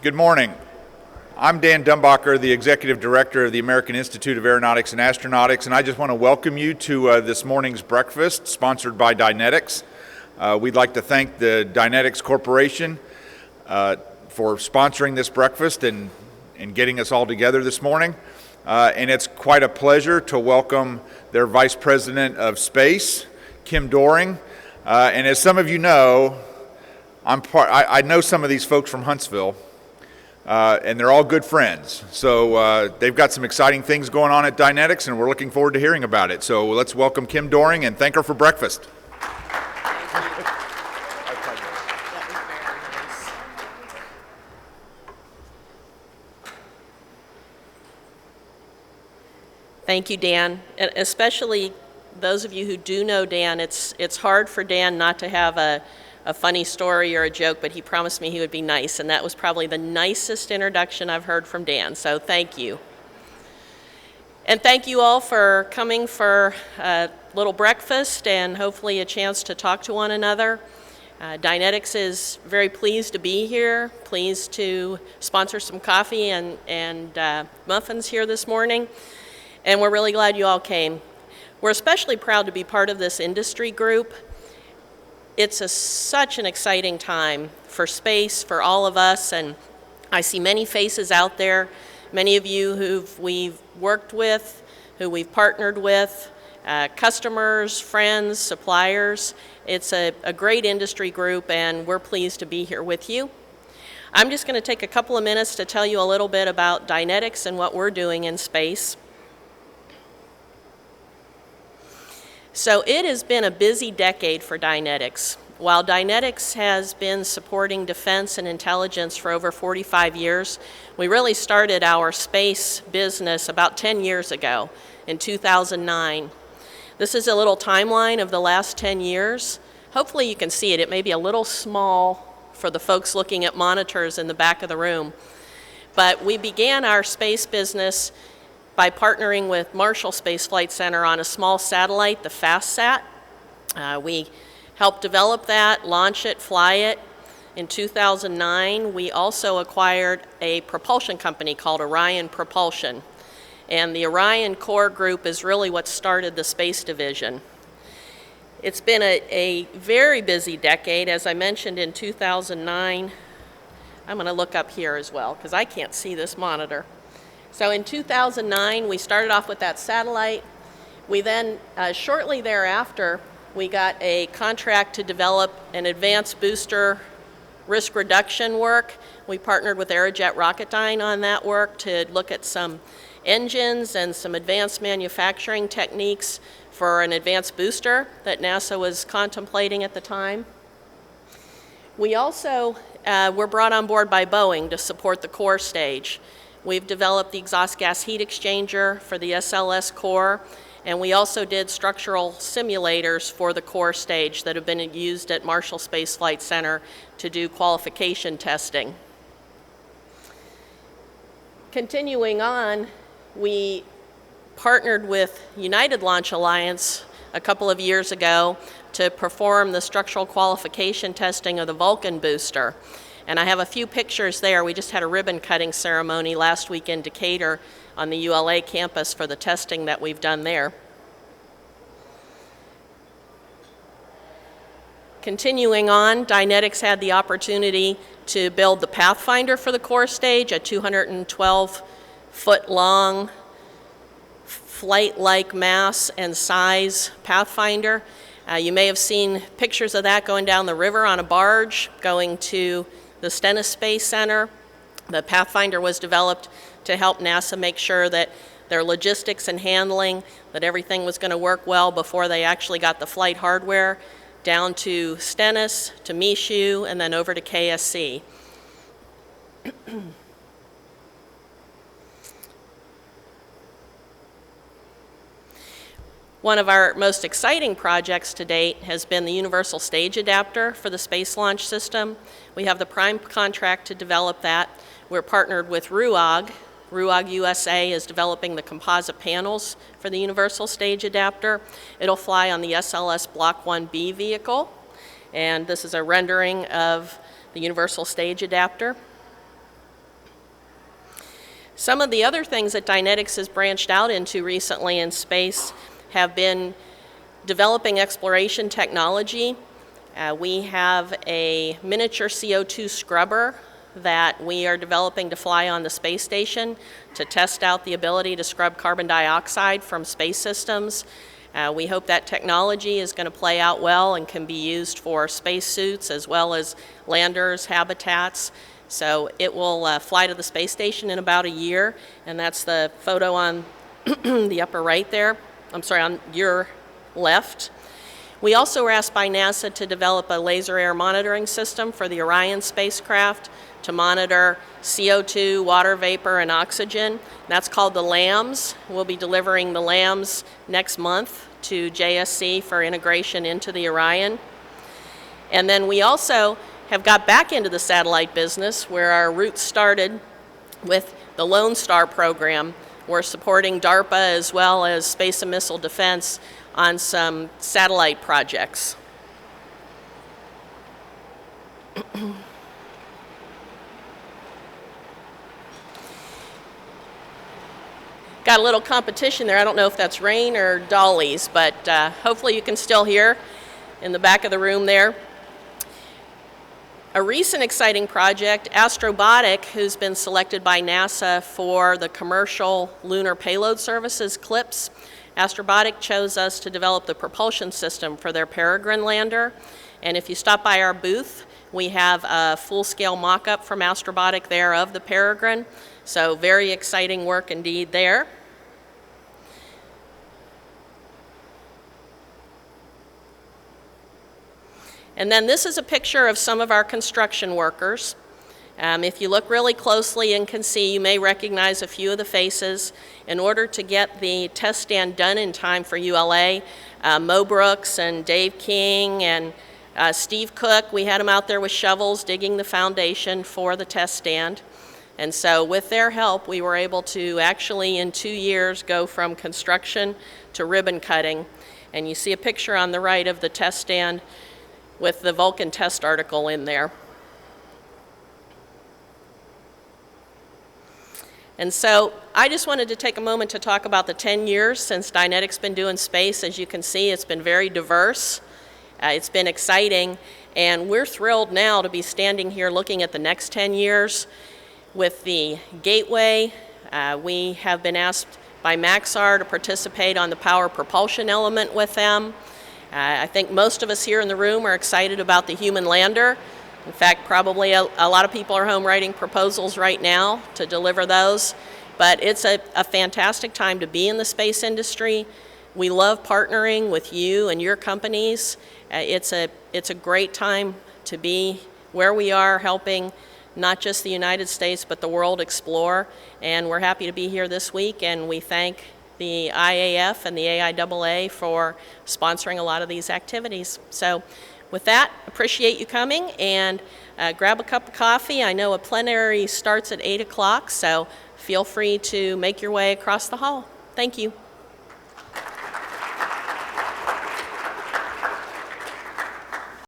Good morning. I'm Dan Dumbacher, the Executive Director of the American Institute of Aeronautics and Astronautics, and I just want to welcome you to this morning's breakfast sponsored by DYNETICS. We'd like to thank the DYNETICS Corporation for sponsoring this breakfast and getting us all together this morning. And it's quite a pleasure to welcome their Vice President of Space, Kim Doering. And as some of you know, I know some of these folks from Huntsville. And they're all good friends. So they've got some exciting things going on at DYNETICS, and we're looking forward to hearing about it. So let's welcome Kim Doering and thank her for breakfast. Thank you, Dan. And especially those of you who do know Dan, it's hard for Dan not to have a funny story or a joke, but he promised me he would be nice, and that was probably the nicest introduction I've heard from Dan, so thank you. And thank you all for coming for a little breakfast and hopefully a chance to talk to one another. DYNETICS is very pleased to be here, pleased to sponsor some coffee and muffins here this morning, and we're really glad you all came. We're especially proud to be part of this industry group. It's such an exciting time for space, for all of us, and I see many faces out there, many of you who we've worked with, who we've partnered with, customers, friends, suppliers. It's a great industry group, and we're pleased to be here with you. I'm just going to take a couple of minutes to tell you a little bit about DYNETICS and what we're doing in space. So it has been a busy decade for DYNETICS. While DYNETICS has been supporting defense and intelligence for over 45 years, we really started our space business about 10 years ago, in 2009. This is a little timeline of the last 10 years. Hopefully you can see it. It may be a little small for the folks looking at monitors in the back of the room. But we began our space business by partnering with Marshall Space Flight Center on a small satellite, the FastSat. We helped develop that, launch it, fly it. In 2009, we also acquired a propulsion company called Orion Propulsion. And the Orion core group is really what started the space division. It's been a very busy decade. As I mentioned in 2009, I'm going to look up here as well because I can't see this monitor. So in 2009, we started off with that satellite. We then, shortly thereafter, we got a contract to develop an advanced booster risk reduction work. We partnered with Aerojet Rocketdyne on that work to look at some engines and some advanced manufacturing techniques for an advanced booster that NASA was contemplating at the time. We also were brought on board by Boeing to support the core stage. We've developed the exhaust gas heat exchanger for the SLS core, and we also did structural simulators for the core stage that have been used at Marshall Space Flight Center to do qualification testing. Continuing on, we partnered with United Launch Alliance a couple of years ago to perform the structural qualification testing of the Vulcan booster. And I have a few pictures there. We just had a ribbon cutting ceremony last week in Decatur on the ULA campus for the testing that we've done there. Continuing on, DYNETICS had the opportunity to build the Pathfinder for the core stage, a 212-foot long, flight-like mass and size Pathfinder. You may have seen pictures of that going down the river on a barge, going to the Stennis Space Center. The Pathfinder was developed to help NASA make sure that their logistics and handling, that everything was going to work well before they actually got the flight hardware down to Stennis, to Michoud, and then over to KSC. One of our most exciting projects to date has been the Universal Stage Adapter for the Space Launch System. We have the prime contract to develop that. We're partnered with RUAG. RUAG USA is developing the composite panels for the Universal Stage Adapter. It'll fly on the SLS Block 1B vehicle, and this is a rendering of the Universal Stage Adapter. Some of the other things that Dynetics has branched out into recently in space have been developing exploration technology. We have a miniature CO2 scrubber that we are developing to fly on the space station to test out the ability to scrub carbon dioxide from space systems. We hope that technology is going to play out well and can be used for spacesuits as well as landers, habitats. So it will fly to the space station in about a year, and that's the photo on the upper right there. I'm sorry, on your left. We also were asked by NASA to develop a laser air monitoring system for the Orion spacecraft to monitor CO2, water vapor, and oxygen. That's called the LAMS. We'll be delivering the LAMS next month to JSC for integration into the Orion. And then we also have got back into the satellite business where our roots started with the Lone Star program. We're supporting DARPA as well as Space and Missile Defense on some satellite projects. Got a little competition there. I don't know if that's rain or dollies, but hopefully you can still hear in the back of the room there. A recent exciting project, Astrobotic, who's been selected by NASA for the commercial lunar payload services, CLPS. Astrobotic chose us to develop the propulsion system for their Peregrine lander. And if you stop by our booth, we have a full-scale mock-up from Astrobotic there of the Peregrine. So very exciting work indeed there. And then this is a picture of some of our construction workers. If you look really closely and can see, you may recognize a few of the faces. In order to get the test stand done in time for ULA, Mo Brooks and Dave King and Steve Cook, we had them out there with shovels digging the foundation for the test stand. And so with their help, we were able to actually in 2 years go from construction to ribbon cutting. And you see a picture on the right of the test stand with the Vulcan test article in there. And so I just wanted to take a moment to talk about the 10 years since Dynetics been doing space. As you can see, it's been very diverse. It's been exciting, and we're thrilled now to be standing here looking at the next 10 years. With the Gateway, we have been asked by Maxar to participate on the power propulsion element with them. I think most of us here in the room are excited about the human lander. In fact, probably a lot of people are home writing proposals right now to deliver those. But it's a fantastic time to be in the space industry. We love partnering with you and your companies. It's a great time to be where we are, helping not just the United States, but the world explore. And we're happy to be here this week, and we thank the IAF and the AIAA for sponsoring a lot of these activities. So with that, appreciate you coming, and grab a cup of coffee. I know a plenary starts at 8 o'clock, so feel free to make your way across the hall. Thank you.